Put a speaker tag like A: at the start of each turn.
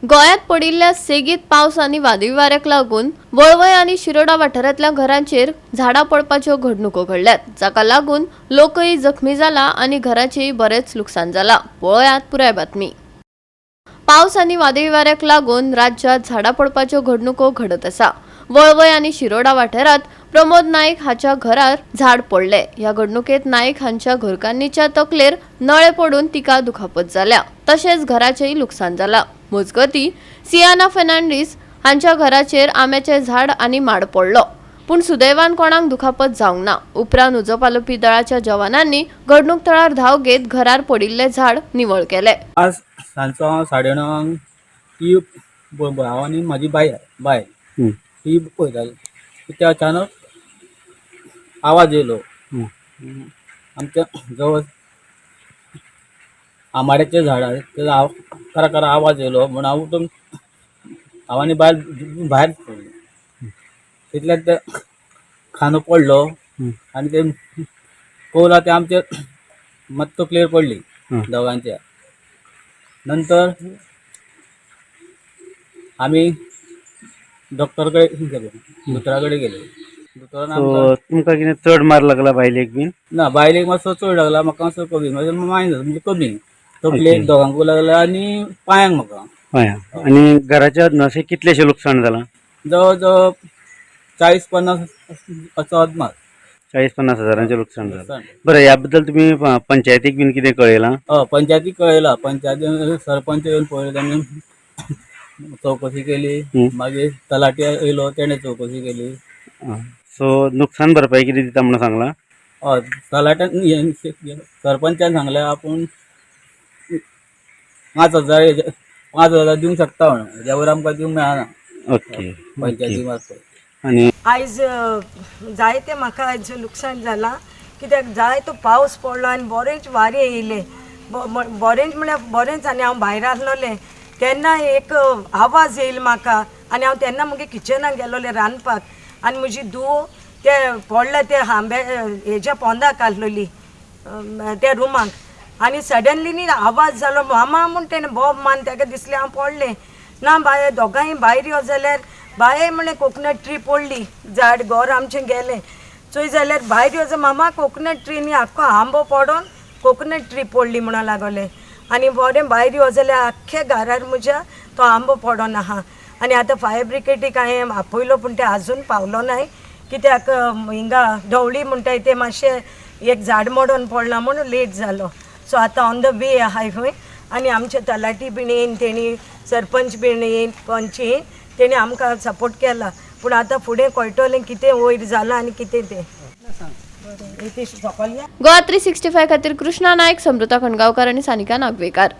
A: गोंयांत पडिल्ल्या सेगीत पावस आनी वादळी वाऱ्याक लागून वळवय आनी शिरोडा वाठारांतल्या घरांचेर झाडां पडपाच्यो घडणुको घडल्यात, जाका लागून लोकय जखमी जाला आनी घरांचेय बरेच लुकसाण जाला। पळयात पुराय बातमी। पावस आनी वादळी वाऱ्याक लागून राज्यांत झाडां पडपाच्यो घडणुको घडत आसा। वळवय आनी शिरोडा वाठारांत प्रमोद नाईक हाच्या घरार झाड पडले। ह्या घडणुकेत नाईक हांच्या घरकान्नीच्या तकलेर नळे पडून तिका दुखापत जाल्या, तशेंच घराचेय लुकसाण जाला। मजगतीं सियाना फेर्नांडीस हांच्या घराचेर आंब्याचें झाड आनी माड पडलो, पूण सुदैवान कोणाक दुखापत जावंक ना। उपरांत उजो पालोवपी दळाच्या जवानांनी घडणूक थळार धांव घेत घरार पडिल्लें झाड निवळ केलें।
B: आज सांजचो 9:30 ती भाव आनी म्हाजी बाय ती पळयताली, ते अचानक आवाज येयलो। आमच्या जवळ आंबाड्याचें झाड आहे, ते करा आवाज येयलो म्हूण हांव उठून हांव आनी बायल भायर पडलो। तितल्यात ते खांदो पडलो आनी ते कौला ते आमचे मात तकलेर पडली दोगांच्या। नंतर आमी डॉक्टर कडेन गेले, दोतोरा कडेन गेले। दोतोरान
C: तुमकां कितें चड मार लागला बायलेक बीन?
B: ना, बायलेक मातसो चड लागला, म्हाका मातसो कमी, म्हाज्या मायनस म्हणजे कमी। तकलेक दोगांकूय लागला आनी पांयांक म्हाका।
C: पांयांक। आनी घराच्या अशें कितलेशें लुकसाण जालां?
B: जवळ जवळ 40-50 असो अदमास।
C: 40-50 हजारांचें लुकसाण जालां। बरें, ह्या बद्दल तुमी पंचायतीक बीन कितें कळयलां?
B: पंचायतीक कळयलां। पंचायतीन सरपंच येवन पळयलो, ताणें चवकशी केली। मागीर तलाटी येयलो, तेणें चवकशी केली।
C: सो नुकसान भरपाई कितें दिता म्हणून सांगलां?
B: तलाट्यान सरपंचान सांगलें आपूण 5,000 दिवंक शकता म्हणून, हेज्या वयर आमकां दिवंक मेळना।
C: ओके,
B: पंचायती मार्फत।
C: आनी
D: आयज जायते म्हाका आयज लुकसाण जाला, कित्याक जायतो पावस पडलो आनी बरेंच वारें येयले, बरेंच म्हळ्यार बरेंच। आनी हांव भायर आसलोलें तेन्ना एक आवाज येयलो म्हाका, आनी हांव तेन्ना मुगे किचनाक गेलोलें रांदपाक, आनी म्हजी धूव ते पडले ते हेज्या पोंदाक आसलोली त्या रुमाक, आनी सडनली न्ही आवाज जालो मामा म्हूण तेणें बोब मान, ताका दिसलें हांव पडलें ना। बाय दोगांय भायर यो जाल्यार बाये म्हणे कोकोनट ट्री पडली, झाड घर आमचें गेलें चोय जाल्यार भायर यो जा मामा कोकोनट ट्री न्ही आख्खो आंबो पडोन कोकोनट ट्री पडली म्हणून लागलें। आनी बरें भायर यो जाल्यार आख्ख्या घरार म्हज्या तो आंबो पडोन आहा। आनी आतां फायर ब्रिगेडीक हांवें आपयलो, पूण ते आजून पावलो नाय, कित्याक हिंगा ढवळी म्हणटाय ते मातशें एक झाड मोडोन पडलां म्हणून लेट जालो। सो आतां ऑन द वे आहाय खंय, आनी आमचे तलाटी बीन येवन तेणी सरपंच बीन येवन पंच येवन तेणी आमकां सपोर्ट केला, पूण आतां फुडें कळटलें कितें वयर जालां आनी कितें तें।
A: गोवा 365 खातीर कृष्णा नायक, समृता खणगांवकार आनी सानिका नागवेकार।